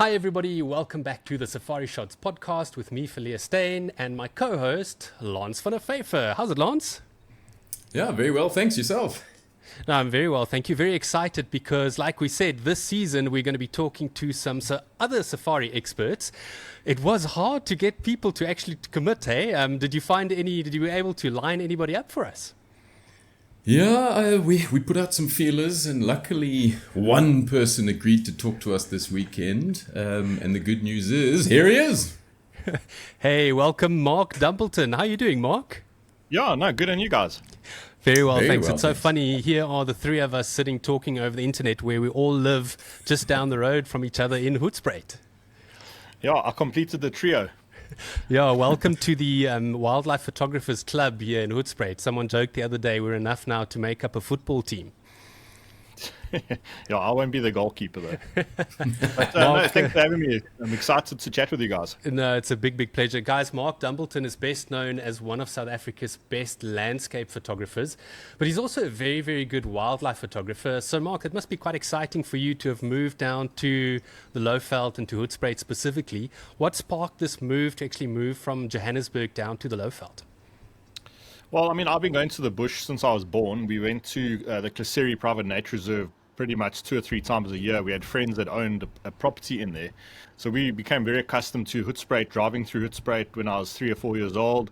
Hi everybody, welcome back to the Safari Shots Podcast with me, Philia Stain, and my co-host, Lance van der Pfeiffer. How's it, Lance? Yeah, very well, thanks. Yourself? No, I'm very well, thank you. Very excited because, like we said, this season we're going to be talking to some other safari experts. It was hard to get people to actually commit, hey? Did you were able to line anybody up for us? Yeah, we put out some feelers, and luckily one person agreed to talk to us this weekend. And the good news is, here he is. Hey, welcome, Mark Dumbleton. How are you doing, Mark? Yeah, no, good on you guys. Very well, thanks. well, It's so thanks. funny. Here are the three of us sitting talking over the internet where we all live just down the road from each other in Hoedspruit. Yeah, I completed the trio. Yeah, welcome to the Wildlife Photographers Club here in Hoedspruit. Someone joked the other day we're enough now to make up a football team. Yeah, I won't be the goalkeeper though. But no, thanks for having me. I'm excited to chat with you guys. No, it's a big, big pleasure. Guys, Mark Dumbleton is best known as one of South Africa's best landscape photographers, but he's also a very, very good wildlife photographer. So, Mark, it must be quite exciting for you to have moved down to the Lowveld and to Hoedspruit specifically. What sparked this move to actually move from Johannesburg down to the Lowveld? Well, I mean, I've been going to the bush since I was born. We went to the Kleseri Private Nature Reserve pretty much 2 or 3 times a year. We had friends that owned a property in there. So we became very accustomed to Hoedspruit, driving through Hoedspruit when I was 3 or 4 years old.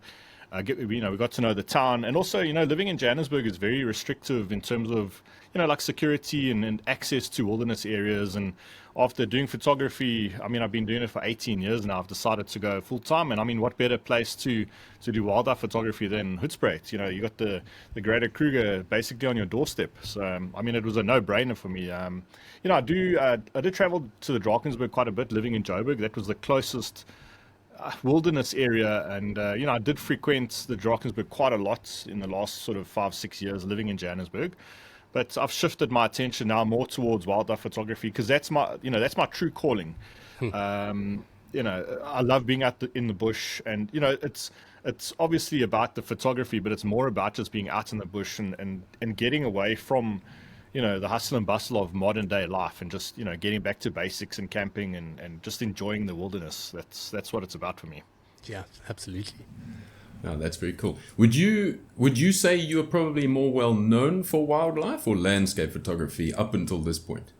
We got to know the town. And also, living in Johannesburg is very restrictive in terms of, like security and access to wilderness areas. And after doing photography, I mean, I've been doing it for 18 years now. I've decided to go full time. And I mean, what better place to do wildlife photography than Hoedspruit? You got the Greater Kruger basically on your doorstep. So, I mean, it was a no-brainer for me. I did travel to the Drakensberg quite a bit, living in Joburg. That was the closest wilderness area, and I did frequent the Drakensberg quite a lot in the last sort of 5-6 years living in Johannesburg, but I've shifted my attention now more towards wildlife photography because that's my true calling. I love being out in the bush, and it's obviously about the photography, but it's more about just being out in the bush and getting away from the hustle and bustle of modern day life, and just, getting back to basics and camping and just enjoying the wilderness. That's what it's about for me. Yeah, absolutely. Oh, that's very cool. Would you say you're probably more well known for wildlife or landscape photography up until this point?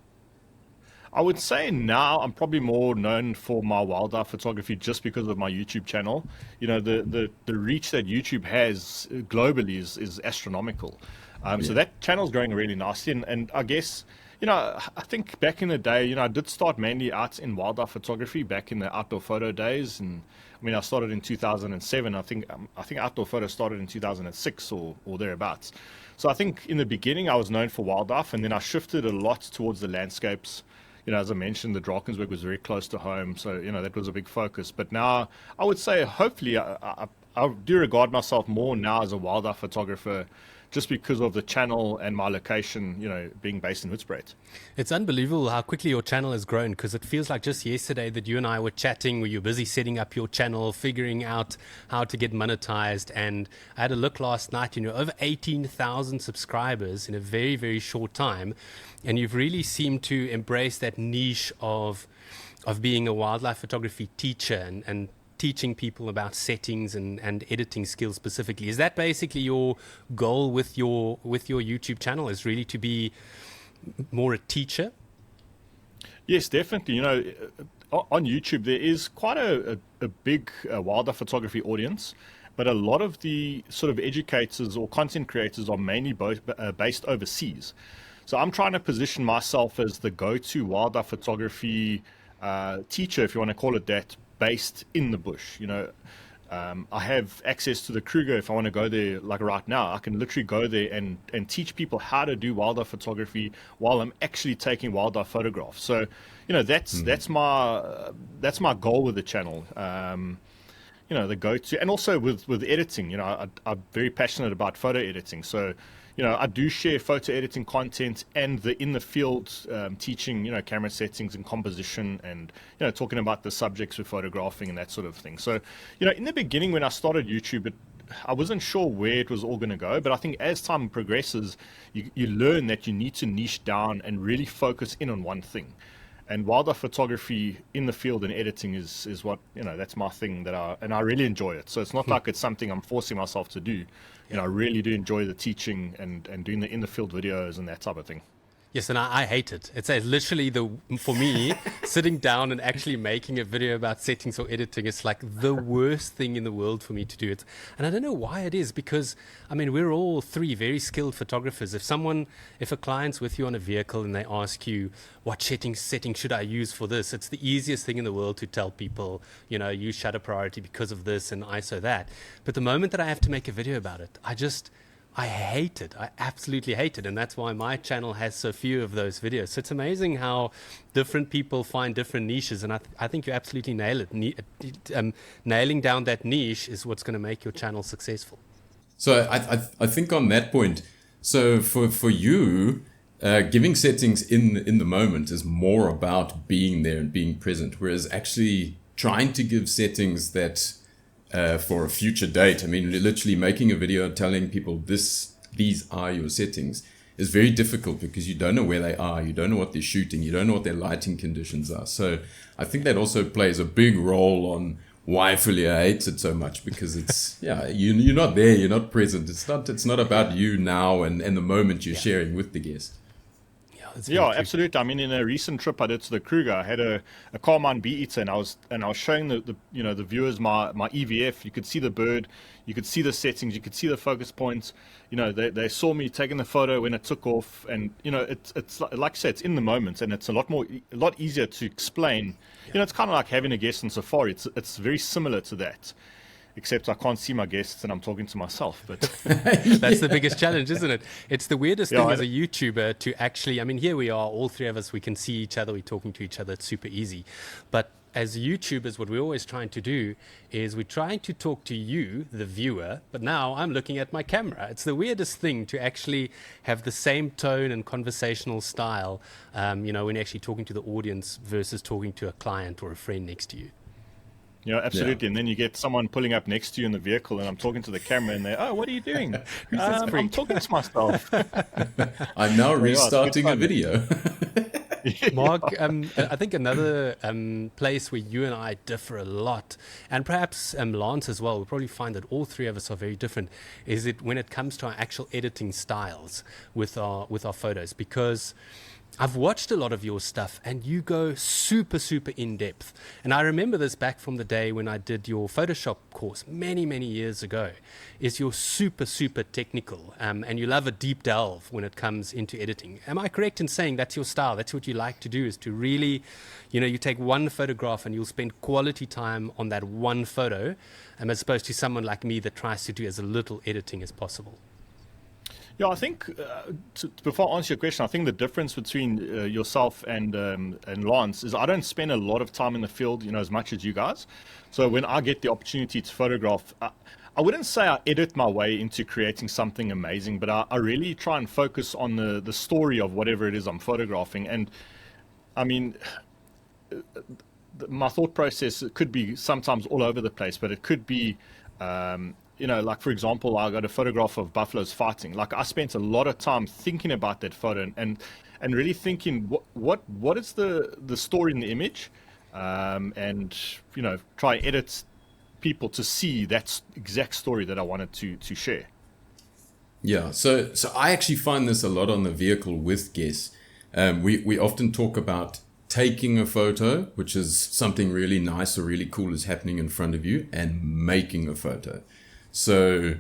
I would say now I'm probably more known for my wildlife photography just because of my YouTube channel. The reach that YouTube has globally is astronomical. So that channel's growing really nicely. And I guess, I think back in the day, I did start mainly out in wildlife photography back in the outdoor photo days. And I mean, I started in 2007. I think outdoor photo started in 2006 or thereabouts. So I think in the beginning I was known for wildlife, and then I shifted a lot towards the landscapes. As I mentioned, the Drakensberg was very close to home. So, that was a big focus. But now I would say, hopefully, I do regard myself more now as a wildlife photographer, just because of the channel and my location, being based in Hoedspruit. It's unbelievable how quickly your channel has grown, because it feels like just yesterday that you and I were chatting where you're busy setting up your channel, figuring out how to get monetized. And I had a look last night, over 18,000 subscribers in a very, very short time. And you've really seemed to embrace that niche of being a wildlife photography teacher and teaching people about settings and editing skills specifically. Is that basically your goal with your YouTube channel, is really to be more a teacher? Yes, definitely. On YouTube, there is quite a big wildlife photography audience, but a lot of the sort of educators or content creators are mainly based overseas. So I'm trying to position myself as the go-to wildlife photography teacher, if you want to call it that, based in the bush. I have access to the Kruger. If I want to go there, like right now, I can literally go there and teach people how to do wildlife photography while I'm actually taking wildlife photographs. So, that's my goal with the channel. The go-to, and also with editing. I'm very passionate about photo editing. So, I do share photo editing content and the in the field teaching, camera settings and composition, and talking about the subjects we're photographing and that sort of thing. So, in the beginning when I started YouTube, I wasn't sure where it was all going to go, but I think as time progresses, you learn that you need to niche down and really focus in on one thing. And wildlife photography in the field and editing is what, that's my thing and I really enjoy it. So it's not like it's something I'm forcing myself to do. I really do enjoy the teaching and doing the in the field videos and that type of thing. Yes, and I hate it. It's literally for me, sitting down and actually making a video about settings or editing is like the worst thing in the world for me to do it. And I don't know why it is, because, we're all three very skilled photographers. If a client's with you on a vehicle and they ask you, what setting should I use for this? It's the easiest thing in the world to tell people, use shutter priority because of this and ISO that. But the moment that I have to make a video about it, I hate it. I absolutely hate it. And that's why my channel has so few of those videos. So it's amazing how different people find different niches. And I think you absolutely nail it. Nailing down that niche is what's going to make your channel successful. So I think on that point, so for you, giving settings in the moment is more about being there and being present. Whereas actually trying to give settings that... for a future date. Literally making a video telling people these are your settings is very difficult because you don't know where they are, you don't know what they're shooting, you don't know what their lighting conditions are. So I think that also plays a big role on why Fulia hates it so much, because it's you're not there, you're not present. It's not about you now and the moment you're sharing with the guest. Yeah, absolutely. In a recent trip I did to the Kruger, I had a Carmine bee eater, and I was showing the viewers my EVF. You could see the bird, you could see the settings, you could see the focus points. They saw me taking the photo when it took off, and it's like I said, it's in the moment, and it's a lot easier to explain. It's kind of like having a guest on safari. It's very similar to that. Except I can't see my guests and I'm talking to myself. But that's the biggest challenge, isn't it? It's the weirdest thing as a YouTuber to actually, here we are, all three of us, we can see each other, we're talking to each other, it's super easy. But as YouTubers, what we're always trying to do is we're trying to talk to you, the viewer, but now I'm looking at my camera. It's the weirdest thing to actually have the same tone and conversational style, when you're actually talking to the audience versus talking to a client or a friend next to you. Absolutely. Yeah. And then you get someone pulling up next to you in the vehicle, and I'm talking to the camera, and they're, what are you doing? I'm talking to myself. I'm now restarting a video. Mark, I think another place where you and I differ a lot, and perhaps Lance as well, we'll probably find that all three of us are very different, is it when it comes to our actual editing styles with our photos, because I've watched a lot of your stuff and you go super, super in depth. And I remember this back from the day when I did your Photoshop course many, many years ago, is you're super, super technical and you love a deep delve when it comes into editing. Am I correct in saying that's your style? That's what you like to do, is to really, you take one photograph and you'll spend quality time on that one photo, as opposed to someone like me that tries to do as little editing as possible. Yeah, I think before I answer your question, I think the difference between yourself and Lance is I don't spend a lot of time in the field, as much as you guys. So when I get the opportunity to photograph, I wouldn't say I edit my way into creating something amazing, but I really try and focus on the story of whatever it is I'm photographing. And my thought process, it could be sometimes all over the place, but it could be like, for example, I got a photograph of buffaloes fighting. Like, I spent a lot of time thinking about that photo and really thinking what is the story in the image, and try and edit people to see that exact story that I wanted to share. Yeah, so I actually find this a lot on the vehicle with guests. We often talk about taking a photo, which is something really nice or really cool is happening in front of you, and making a photo. So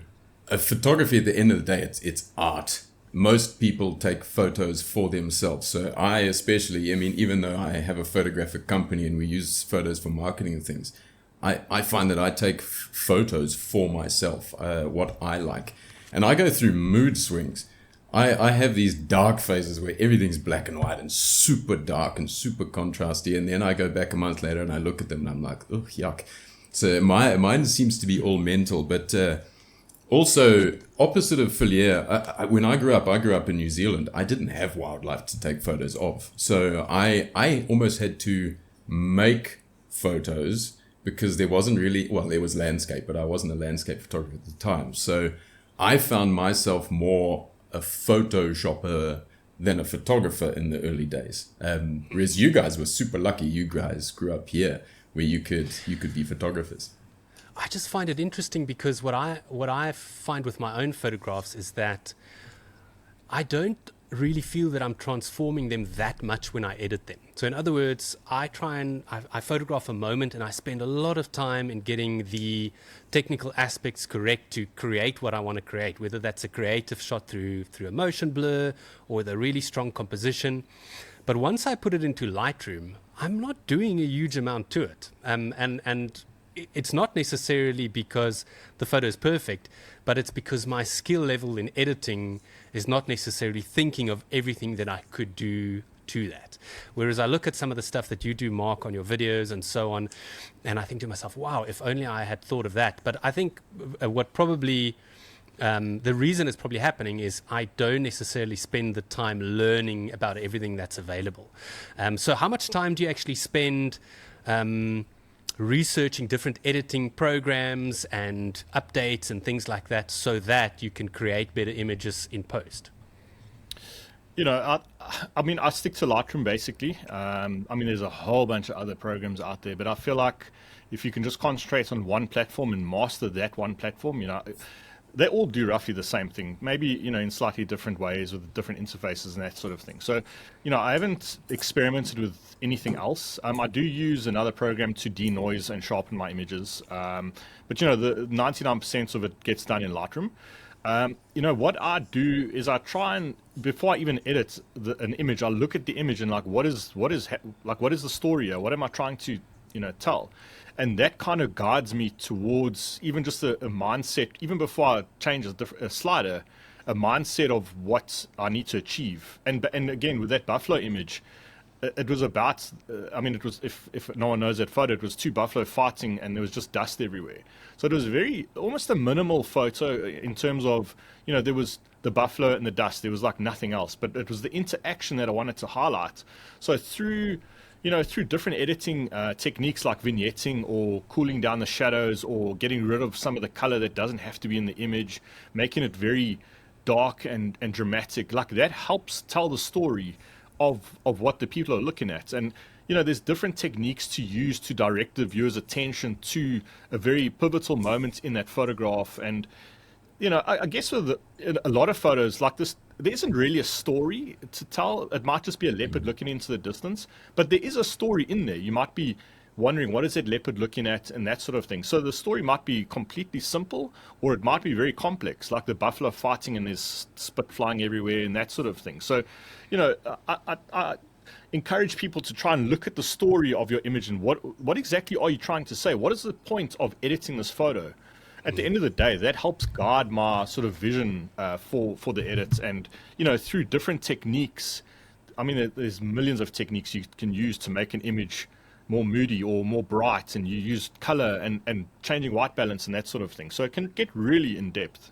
a photography, at the end of the day, it's art. Most people take photos for themselves. So I especially, even though I have a photographic company and we use photos for marketing and things, I find that I take photos for myself, what I like. And I go through mood swings. I have these dark phases where everything's black and white and super dark and super contrasty. And then I go back a month later and I look at them and I'm like, oh, yuck. So mine seems to be all mental, but also opposite of Filiere. When I grew up in New Zealand. I didn't have wildlife to take photos of, so I almost had to make photos because there wasn't really, there was landscape, but I wasn't a landscape photographer at the time. So I found myself more a photoshopper than a photographer in the early days. Whereas you guys were super lucky. You guys grew up here where you could be photographers. I just find it interesting because what I find with my own photographs is that I don't really feel that I'm transforming them that much when I edit them. So in other words, I photograph a moment and I spend a lot of time in getting the technical aspects correct to create what I want to create, whether that's a creative shot through a motion blur or with a really strong composition. But once I put it into Lightroom, I'm not doing a huge amount to it. And it's not necessarily because the photo is perfect, but it's because my skill level in editing is not necessarily thinking of everything that I could do to that. Whereas I look at some of the stuff that you do, Mark, on your videos and so on, and I think to myself, wow, if only I had thought of that. But I think what probably the reason it's probably happening is I don't necessarily spend the time learning about everything that's available. So how much time do you actually spend researching different editing programs and updates and things like that so that you can create better images in post? You know, I stick to Lightroom basically. There's a whole bunch of other programs out there, but I feel like if you can just concentrate on one platform and master that one platform, they all do roughly the same thing, maybe, in slightly different ways with different interfaces and that sort of thing. So, I haven't experimented with anything else. I do use another program to denoise and sharpen my images. But, the 99% of it gets done in Lightroom. What I do is I try and, before I even edit an image, I look at the image and what is the story here? What am I trying to, tell? And that kind of guides me towards even just a mindset, even before I change a slider, a mindset of what I need to achieve. And again, with that buffalo image, it was about, it was, if no one knows that photo, it was two buffalo fighting and there was just dust everywhere. So it was almost a minimal photo in terms of, there was the buffalo and the dust. There was like nothing else, but it was the interaction that I wanted to highlight. So through different editing techniques like vignetting or cooling down the shadows or getting rid of some of the color that doesn't have to be in the image, making it very dark and dramatic, like that helps tell the story of what the people are looking at. And there's different techniques to use to direct the viewer's attention to a very pivotal moment in that photograph. And I guess with a lot of photos like this, there isn't really a story to tell. It might just be a leopard looking into the distance, but there is a story in there. You might be wondering, what is that leopard looking at, and that sort of thing. So the story might be completely simple, or it might be very complex, like the buffalo fighting and there's spit flying everywhere and that sort of thing. So, I encourage people to try and look at the story of your image and what exactly are you trying to say? What is the point of editing this photo? At the end of the day, that helps guide my sort of vision for the edits. And, through different techniques, there's millions of techniques you can use to make an image more moody or more bright, and you use color and changing white balance and that sort of thing. So it can get really in depth.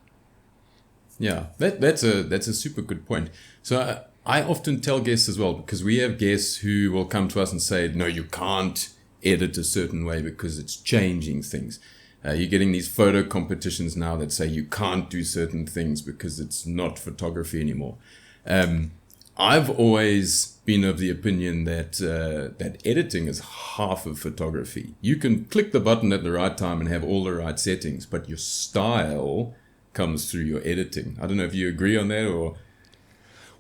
Yeah, that's a super good point. So I often tell guests as well, because we have guests who will come to us and say, no, you can't edit a certain way because it's changing things. You're getting these photo competitions now that say you can't do certain things because it's not photography anymore. I've always been of the opinion that that editing is half of photography. You can click the button at the right time and have all the right settings, but your style comes through your editing. I don't know if you agree on that or...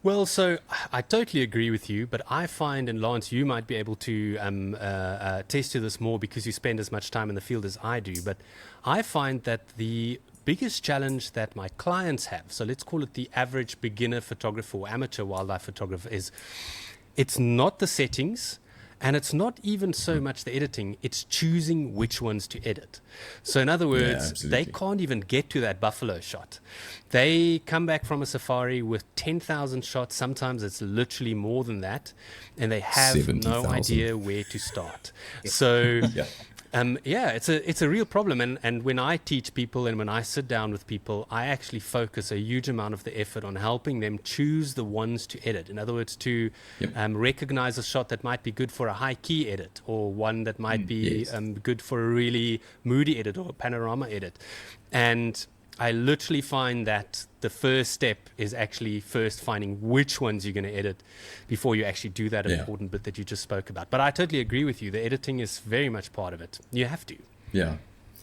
Well, so I totally agree with you, but I find, and Lance, you might be able to attest to this more because you spend as much time in the field as I do, but I find that the biggest challenge that my clients have, so let's call it the average beginner photographer or amateur wildlife photographer, is it's not the settings, and it's not even so much the editing, it's choosing which ones to edit. So in other words, they can't even get to that buffalo shot. They come back from a safari with 10,000 shots. Sometimes it's literally more than that. And they have 70,000. no idea where to start. So... it's a real problem. And when I teach people and when I sit down with people, I actually focus a huge amount of the effort on helping them choose the ones to edit. In other words, to recognize a shot that might be good for a high key edit, or one that might be good for a really moody edit or a panorama edit. And I literally find that the first step is actually first finding which ones you're going to edit before you actually do that important bit that you just spoke about. But I totally agree with you. The editing is very much part of it. You have to. Yeah.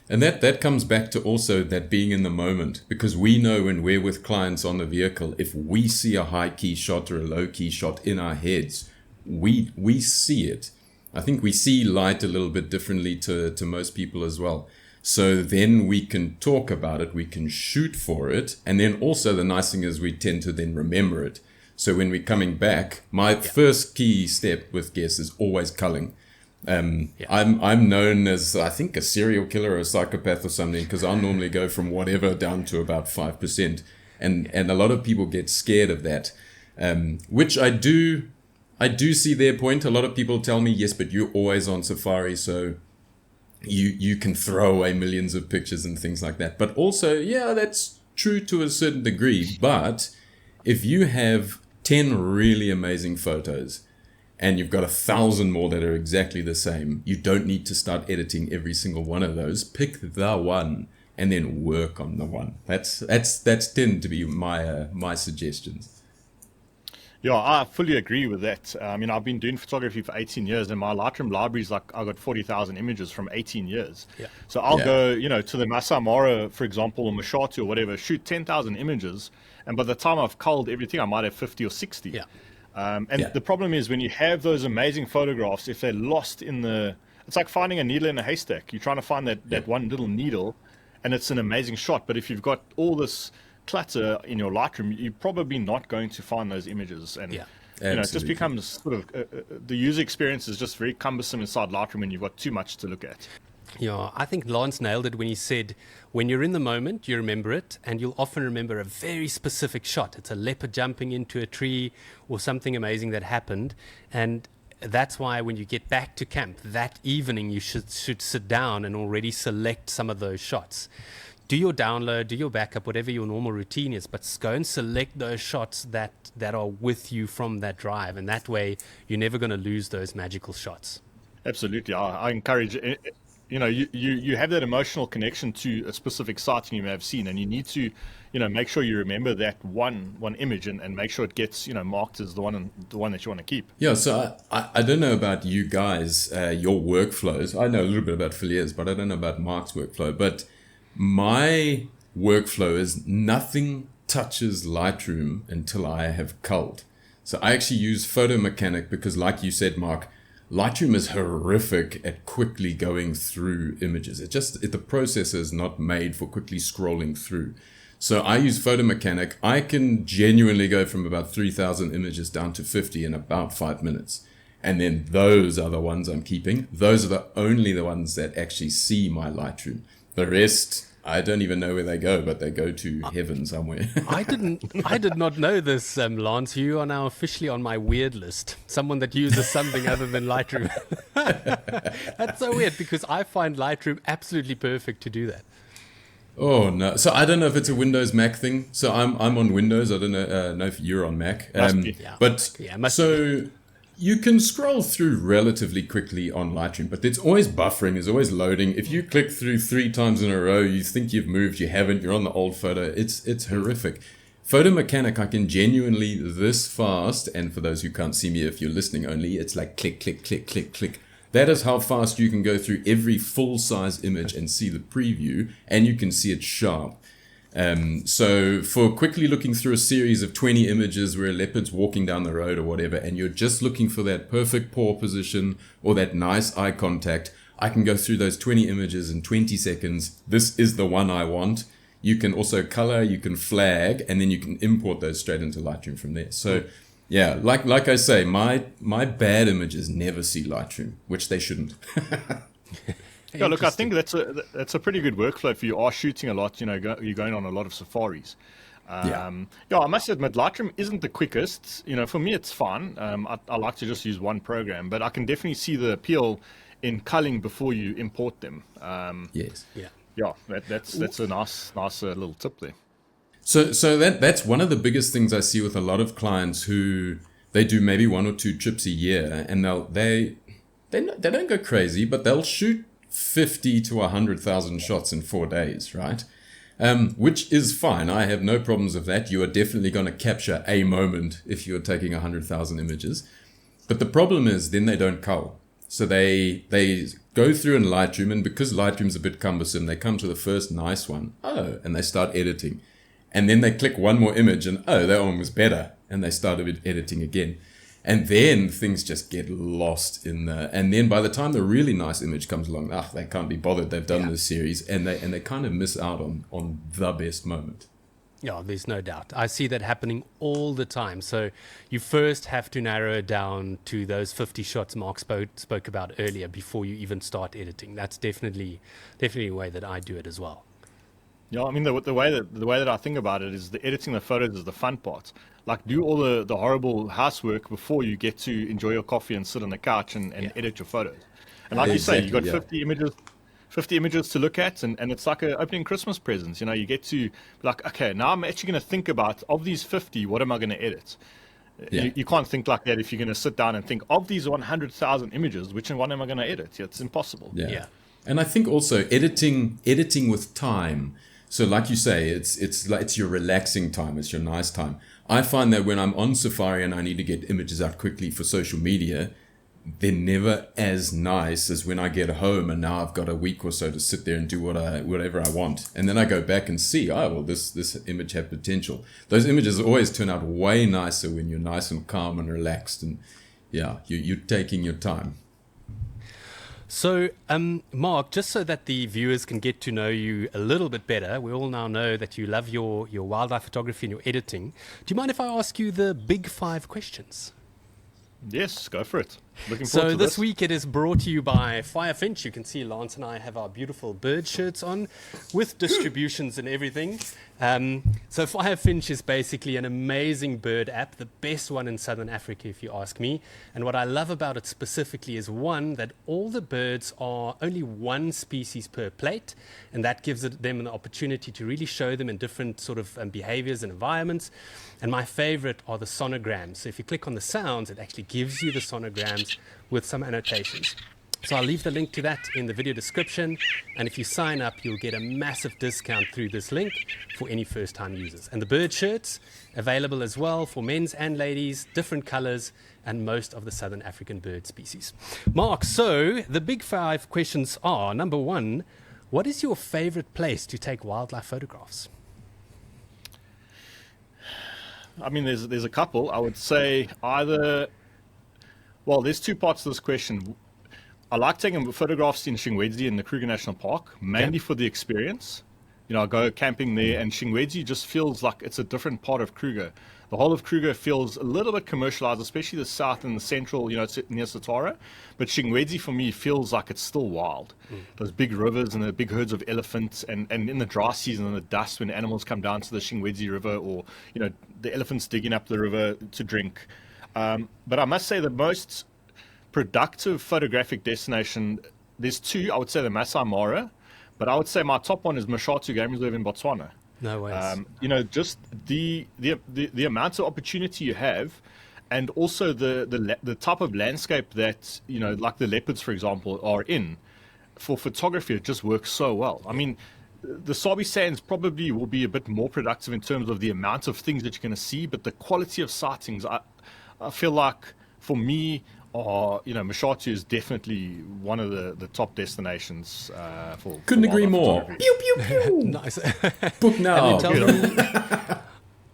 And that comes back to also that being in the moment, because we know when we're with clients on the vehicle, if we see a high key shot or a low key shot in our heads, we see it. I think we see light a little bit differently to most people as well. So then we can talk about it, we can shoot for it. And then also the nice thing is we tend to then remember it. So when we're coming back, my first key step with guests is always culling. I'm known as, I think, a serial killer or a psychopath or something, because I'll normally go from whatever down to about 5%. And a lot of people get scared of that, which I do see their point. A lot of people tell me, yes, but you're always on safari, so you can throw away millions of pictures and things like that. But also, yeah, that's true to a certain degree. But if you have 10 really amazing photos, and you've got 1,000 more that are exactly the same, you don't need to start editing every single one of those. Pick the one and then work on the one. That's tend to be my suggestions. Yeah, I fully agree with that. I've been doing photography for 18 years, and my Lightroom library is like, I've got 40,000 images from 18 years. Yeah. So I'll go, to the Masai Mara, for example, or Mashatu or whatever, shoot 10,000 images, and by the time I've culled everything, I might have 50 or 60. Yeah. The problem is when you have those amazing photographs, if they're lost in it's like finding a needle in a haystack. You're trying to find that one little needle, and it's an amazing shot. But if you've got all this clutter in your Lightroom, you're probably not going to find those images. And it just becomes sort of the user experience is just very cumbersome inside Lightroom when you've got too much to look at. Yeah, I think Lance nailed it when he said, when you're in the moment, you remember it, and you'll often remember a very specific shot. It's a leopard jumping into a tree or something amazing that happened. And that's why when you get back to camp that evening, you should sit down and already select some of those shots. Do your download, do your backup, whatever your normal routine is, but go and select those shots that are with you from that drive. And that way, you're never going to lose those magical shots. Absolutely. I encourage it. You have that emotional connection to a specific sighting you may have seen, and you need to, make sure you remember that one image and make sure it gets, marked as the one that you want to keep. Yeah. So I don't know about you guys, your workflows. I know a little bit about Filier's, but I don't know about Mark's workflow. But my workflow is nothing touches Lightroom until I have culled. So I actually use Photo Mechanic because, like you said, Mark, Lightroom is horrific at quickly going through images. The processor is not made for quickly scrolling through. So I use Photo Mechanic. I can genuinely go from about 3,000 images down to 50 in about 5 minutes. And then those are the ones I'm keeping. Those are only the ones that actually see my Lightroom. The rest, I don't even know where they go, but they go to heaven somewhere. I did not know this, Lance. You are now officially on my weird list. Someone that uses something other than Lightroom. That's so weird because I find Lightroom absolutely perfect to do that. Oh no! So I don't know if it's a Windows Mac thing. So I'm on Windows. I don't know if you're on Mac. You can scroll through relatively quickly on Lightroom, but there's always buffering, there's always loading. If you click through 3 times in a row, you think you've moved, you haven't, you're on the old photo. It's horrific. Photo Mechanic, I can genuinely this fast, and for those who can't see me, if you're listening only, it's like click, click, click, click, click. That is how fast you can go through every full-size image and see the preview, and you can see it sharp. So for quickly looking through a series of 20 images where a leopard's walking down the road or whatever, and you're just looking for that perfect paw position or that nice eye contact, I can go through those 20 images in 20 seconds. This is the one I want. You can also color, you can flag, and then you can import those straight into Lightroom from there. So yeah, like I say, my bad images never see Lightroom, which they shouldn't. Yeah, look, I think that's a pretty good workflow if you are shooting a lot. You're going on a lot of safaris. I must admit, Lightroom isn't the quickest. For me, it's fine. I like to just use one program, but I can definitely see the appeal in culling before you import them. Yes. Yeah. Yeah, that's a nice little tip there. So that's one of the biggest things I see with a lot of clients who they do maybe 1 or 2 trips a year, and they don't go crazy, but they'll shoot 50 to 100,000 shots in 4 days, right? which is fine. I have no problems with that. You are definitely going to capture a moment if you're taking 100,000 images. But the problem is then they don't cull. So they go through in Lightroom, and because Lightroom's a bit cumbersome, they come to the first nice one, and they start editing. And then they click one more image and, that one was better. And they start editing again. And then things just get lost in and then by the time the really nice image comes along, they can't be bothered. They've done this series, and they kind of miss out on the best moment. Yeah, there's no doubt. I see that happening all the time. So you first have to narrow it down to those 50 shots Mark spoke about earlier before you even start editing. That's definitely a way that I do it as well. Yeah, I mean, the way that I think about it is the editing the photos is the fun part. Like, do all the horrible housework before you get to enjoy your coffee and sit on the couch and edit your photos. And like you say, you've got 50 images to look at, and it's like opening Christmas presents. You know, you get to, like, okay, now I'm actually going to think about, of these 50, what am I going to edit? You can't think like that if you're going to sit down and think, of these 100,000 images, which one am I going to edit? It's impossible. Yeah. And I think also editing with time. So like you say, it's your relaxing time. It's your nice time. I find that when I'm on Safari and I need to get images out quickly for social media, they're never as nice as when I get home and now I've got a week or so to sit there and do whatever I want. And then I go back and see, this image had potential. Those images always turn out way nicer when you're nice and calm and relaxed. And you're taking your time. So, Mark, just so that the viewers can get to know you a little bit better, we all now know that you love your wildlife photography and your editing. Do you mind if I ask you the big 5 questions? Yes, go for it. Looking forward to this. So this week it is brought to you by Firefinch. You can see Lance and I have our beautiful bird shirts on with distributions and everything. So Firefinch is basically an amazing bird app, the best one in Southern Africa if you ask me. And what I love about it specifically is, one, that all the birds are only one species per plate, and that gives them an opportunity to really show them in different sort of behaviors and environments. And my favorite are the sonograms. So if you click on the sounds, it actually gives you the sonograms with some annotations. So I'll leave the link to that in the video description. And if you sign up, you'll get a massive discount through this link for any first-time users. And the bird shirts, available as well for men's and ladies, different colors, and most of the Southern African bird species. Mark, so the big 5 questions are, number 1, what is your favorite place to take wildlife photographs? I mean, there's a couple. I would say there's 2 parts to this question. I like taking photographs in Shingwedzi in the Kruger National Park, mainly for the experience. You know, I go camping there, and Shingwedzi just feels like it's a different part of Kruger. The whole of Kruger feels a little bit commercialized, especially the south and the central, you know, near Satara. But Shingwedzi, for me, feels like it's still wild. Those big rivers and the big herds of elephants, and in the dry season, in the dust, when animals come down to the Shingwedzi River, or, you know, the elephants digging up the river to drink. But I must say the most productive photographic destination, there's 2. I would say the Masai Mara, but I would say my top one is Mashatu Game Reserve in Botswana. No ways. You know, just the amount of opportunity you have, and also the type of landscape that, you know, like the leopards, for example, are in. For photography, it just works so well. I mean, the Sabi Sands probably will be a bit more productive in terms of the amount of things that you're going to see, but the quality of sightings, I feel like, for me, Mashatu is definitely one of the top destinations for. Couldn't agree more. Pew pew pew. Nice. Book now.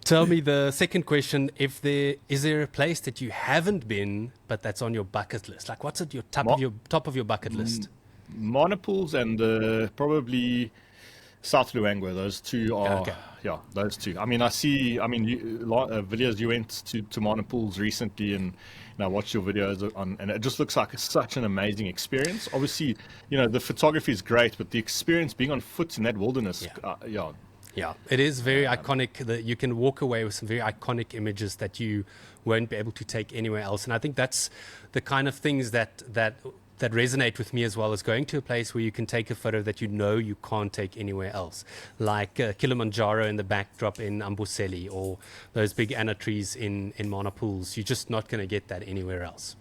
Tell me the second question: is there a place that you haven't been but that's on your bucket list? Like, what's at your top of your bucket list? Monopools and probably South Luangwa. Those 2 are. Okay. Yeah, those 2. I mean, videos you went to Monopools recently, and I watched your videos and it just looks like such an amazing experience. Obviously, you know, the photography is great, but the experience being on foot in that wilderness, Yeah, it is very iconic. That you can walk away with some very iconic images that you won't be able to take anywhere else. And I think that's the kind of things that resonate with me as well, as going to a place where you can take a photo that you know you can't take anywhere else, like Kilimanjaro in the backdrop in Amboseli, or those big anna trees in Monopools. You're just not going to get that anywhere else.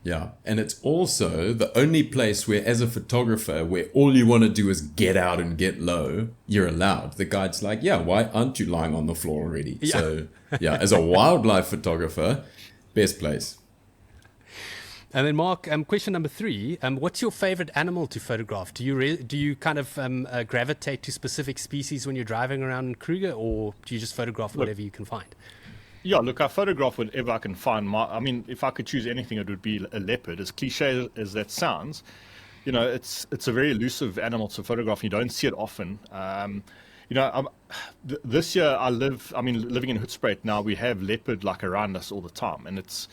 Yeah. And it's also the only place where, as a photographer, where all you want to do is get out and get low, you're allowed. The guide's like, yeah, why aren't you lying on the floor already? Yeah. So, yeah, as a wildlife photographer, best place. And then, Mark, question number 3: what's your favorite animal to photograph? Do you kind of gravitate to specific species when you're driving around in Kruger, or do you just photograph whatever you can find? Yeah, look, I photograph whatever I can find. I mean, if I could choose anything, it would be a leopard. As cliche as that sounds, it's a very elusive animal to photograph. You don't see it often. This year living in Hoedspruit now, we have leopard like around us all the time, and it's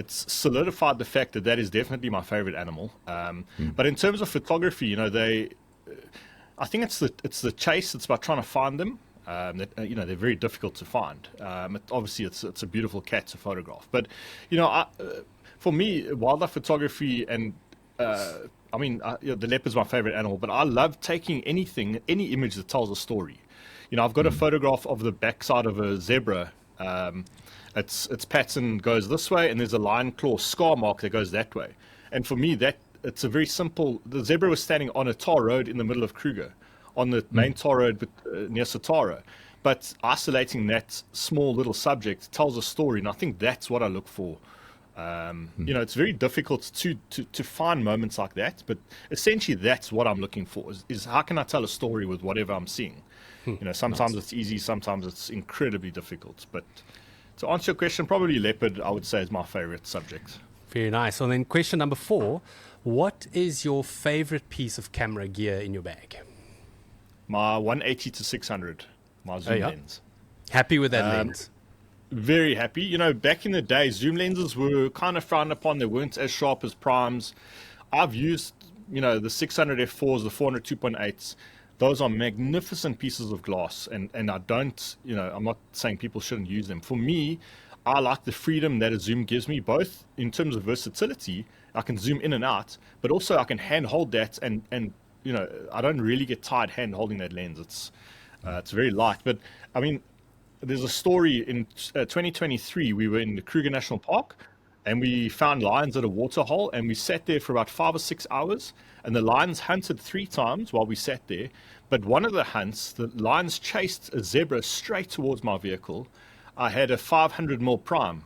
solidified the fact that is definitely my favorite animal. But in terms of photography, I think it's the chase. It's about trying to find them. They're very difficult to find. Obviously, it's a beautiful cat to photograph. But for me, wildlife photography and the leopard's my favorite animal. But I love taking any image that tells a story. I've got a photograph of the backside of a zebra. Its pattern goes this way, and there's a lion claw scar mark that goes that way. And for me, it's a very simple. The zebra was standing on a tar road in the middle of Kruger, on the main tar road near Satara. But isolating that small little subject tells a story, and I think that's what I look for. It's very difficult to find moments like that, but essentially that's what I'm looking for, is how can I tell a story with whatever I'm seeing? Sometimes it's easy, sometimes it's incredibly difficult. But to answer your question, probably leopard, I would say, is my favorite subject. Very nice. So then question number 4, what is your favorite piece of camera gear in your bag? My 180 to 600, my zoom lens. Happy with that lens? Very happy. Back in the day, zoom lenses were kind of frowned upon. They weren't as sharp as primes. I've used, the 600 f4s, the 400 2.8s. Those are magnificent pieces of glass, and I don't, I'm not saying people shouldn't use them. For me, I like the freedom that a zoom gives me, both in terms of versatility. I can zoom in and out, but also I can hand hold that, and I don't really get tired hand holding that lens. It's very light. But I mean, there's a story in 2023. We were in the Kruger National Park, and we found lions at a water hole, and we sat there for about 5 or 6 hours, and the lions hunted 3 times while we sat there. But one of the hunts, the lions chased a zebra straight towards my vehicle. I had a 500mm prime,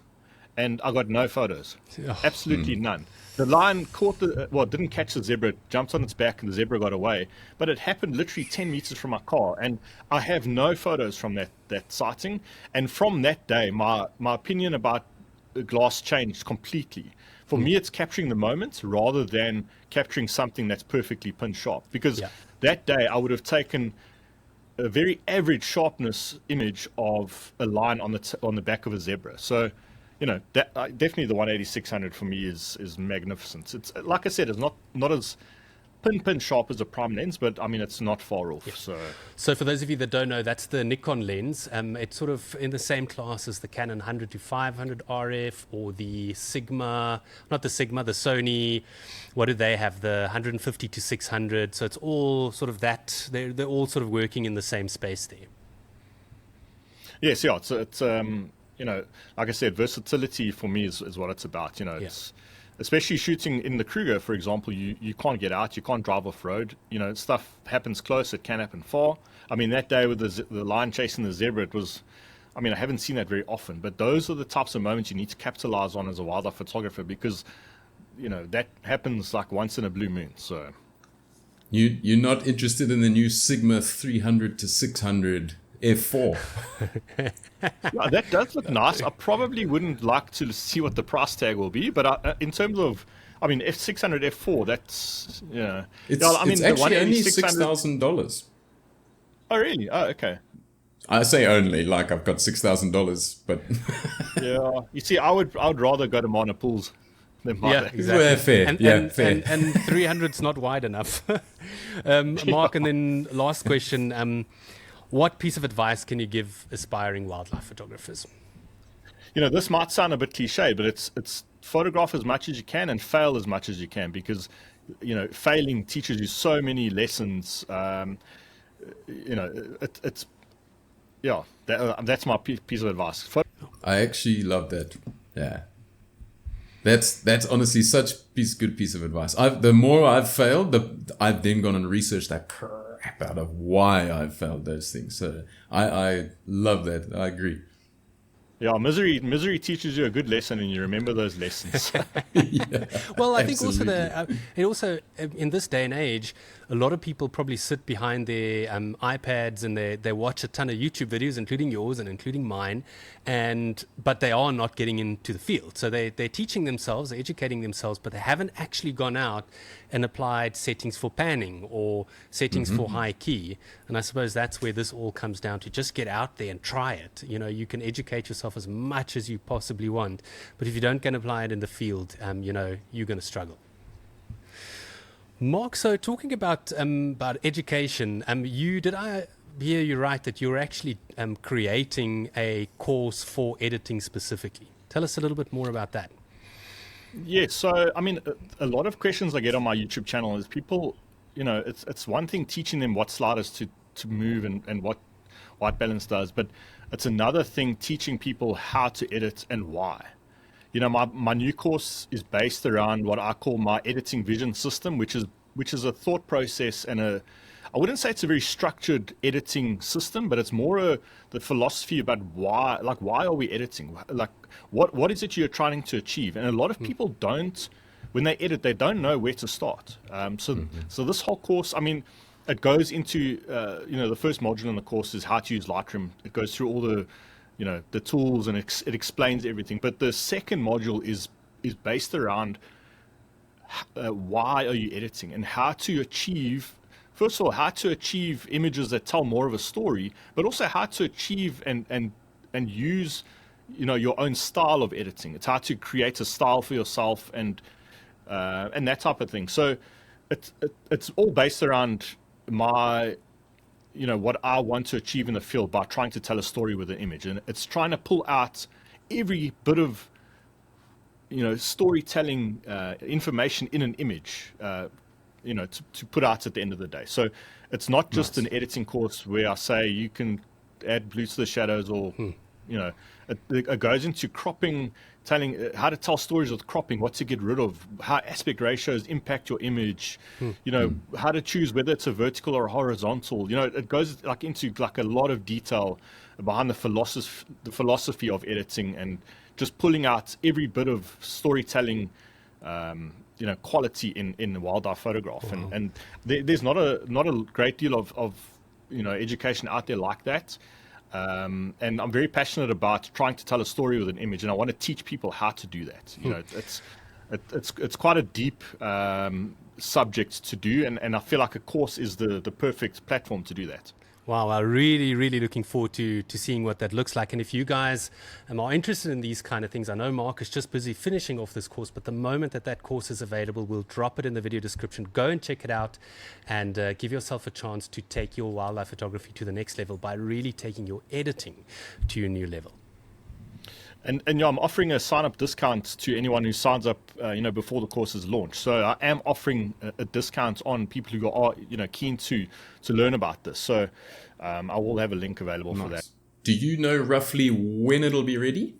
and I got no photos. Absolutely none. The lion didn't catch the zebra, jumped on its back, and the zebra got away. But it happened literally 10 meters from my car, and I have no photos from that sighting. And from that day, my opinion about glass changed completely. For me, it's capturing the moment rather than capturing something that's perfectly pin sharp. Because that day, I would have taken a very average sharpness image of a lion on the back of a zebra. So, that definitely the 180-600 for me is magnificent. It's, like I said, it's not as pin sharp as a prime lens, but I mean, it's not far off. So for those of you that don't know, that's the Nikon lens. It's sort of in the same class as the Canon 100 to 500 RF, or the the Sony. What do they have? The 150 to 600. So it's all sort of that. They're all sort of working in the same space there. Yes, yeah. It's like I said, versatility for me is what it's about. It's especially shooting in the Kruger, for example. You can't get out, you can't drive off road. Stuff happens close, it can happen far. I mean, that day with the lion chasing the zebra, it was, I mean, I haven't seen that very often, but those are the types of moments you need to capitalize on as a wildlife photographer, because that happens like once in a blue moon. So you're not interested in the new Sigma 300 to 600 F4? Yeah, that does look nice. I probably wouldn't like to see what the price tag will be, but in terms of, I mean, F600 F4, that's it's actually only $6,000. Oh really? Oh, okay. I say only, like I've got $6,000, but yeah. You see, I would rather go to Mana Pools than mine. Yeah, exactly. Fair. And 300's not wide enough. Mark, and then last question. What piece of advice can you give aspiring wildlife photographers? This might sound a bit cliche, but it's photograph as much as you can and fail as much as you can, because failing teaches you so many lessons. That's my piece of advice. I actually love that. Yeah. That's honestly such good piece of advice. The more I've failed, I've then gone and researched that crap out of why I've failed those things. So I love that. I agree. Yeah, misery teaches you a good lesson, and you remember those lessons. Yeah, Well, I think absolutely. also in this day and age, a lot of people probably sit behind their iPads and they watch a ton of YouTube videos, including yours and including mine, but they are not getting into the field. So they're teaching themselves, they're educating themselves, but they haven't actually gone out and applied settings for panning or settings for high key. And I suppose that's where this all comes down to. Just get out there and try it. You know, you can educate yourself as much as you possibly want, but if you don't go and apply it in the field, you know, you're going to struggle. Mark, so talking about education, did I hear you right that you're actually creating a course for editing specifically? Tell us a little bit more about that. Yeah, so I mean, a lot of questions I get on my YouTube channel is people, you know, it's one thing teaching them what sliders to move and what white balance does, but it's another thing teaching people how to edit and why. You know, my new course is based around what I call my editing vision system, which is a thought process and I wouldn't say it's a very structured editing system, but it's more the philosophy about why are we editing? Like, what is it you're trying to achieve? And a lot of people when they edit, they don't know where to start. So this whole course, I mean, it goes into, the first module in the course is how to use Lightroom. It goes through all the tools and it explains everything. But the second module is based around why are you editing and how to achieve, first of all, how to achieve images that tell more of a story, but also how to achieve and use, your own style of editing. It's how to create a style for yourself and that type of thing. So it's all based around my, what I want to achieve in the field by trying to tell a story with an image. And it's trying to pull out every bit of, storytelling information in an image, to put out at the end of the day. So it's not just an editing course where I say you can add blue to the shadows or, it goes into cropping, telling how to tell stories with cropping, what to get rid of, how aspect ratios impact your image, how to choose whether it's a vertical or a horizontal. It goes into a lot of detail behind the philosophy of editing and just pulling out every bit of storytelling, quality in the wildlife photograph. Wow. And there's not a great deal of education out there like that. And I'm very passionate about trying to tell a story with an image, and I want to teach people how to do that. It's quite a deep subject to do, and I feel like a course is the perfect platform to do that. Wow, I'm really, really looking forward to seeing what that looks like. And if you guys are interested in these kind of things, I know Mark is just busy finishing off this course, but the moment that course is available, we'll drop it in the video description. Go and check it out and give yourself a chance to take your wildlife photography to the next level by really taking your editing to a new level. And I'm offering a sign-up discount to anyone who signs up, before the course is launched. So I am offering a discount on people who are, keen to learn about this. So I will have a link available for that. Do you know roughly when it'll be ready?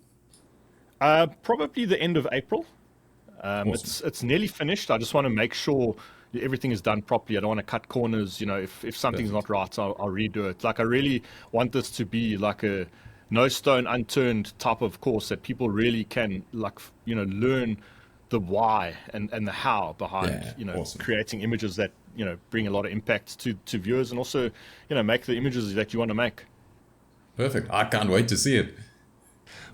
Probably the end of April. Awesome. It's nearly finished. I just want to make sure everything is done properly. I don't want to cut corners. If something's not right, I'll redo it. I really want this to be like a no stone unturned type of course that people really can learn the why and the how behind awesome. Creating images that bring a lot of impact to viewers and also make the images that you want to make. Perfect. I can't wait to see it.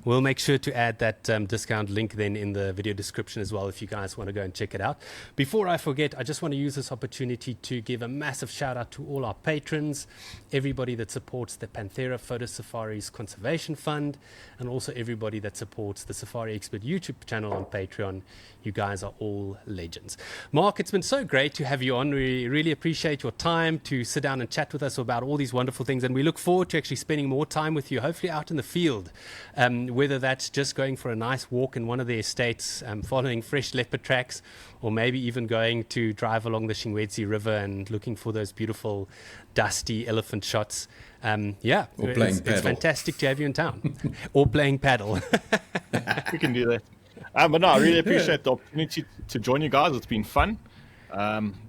We'll make sure to add that discount link then in the video description as well if you guys want to go and check it out. Before I forget, I just want to use this opportunity to give a massive shout out to all our patrons, everybody that supports the Panthera Photo Safaris Conservation Fund, and also everybody that supports the Safari Expert YouTube channel on Patreon. You guys are all legends. Mark, it's been so great to have you on. We really appreciate your time to sit down and chat with us about all these wonderful things, and we look forward to actually spending more time with you, hopefully out in the field. Whether that's just going for a nice walk in one of the estates, following fresh leopard tracks, or maybe even going to drive along the Shingwedzi River and looking for those beautiful dusty elephant shots. It's fantastic to have you in town. Or playing paddle. We can do that. But no, I really appreciate the opportunity to join you guys. It's been fun.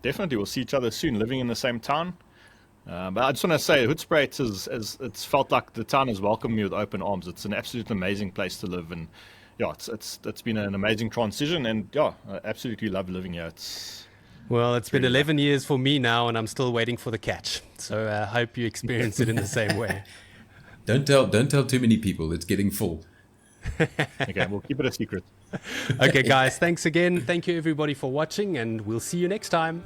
Definitely, we'll see each other soon, living in the same town. But I just want to say, Hoedspruit it's felt like the town has welcomed me with open arms. It's an absolute amazing place to live, and yeah, it's been an amazing transition, and yeah, I absolutely love living here. It's been 11 years for me now, and I'm still waiting for the catch. So I hope you experience it in the same way. Don't tell too many people. It's getting full. Okay, we'll keep it a secret. Okay, guys, thanks again. Thank you, everybody, for watching, and we'll see you next time.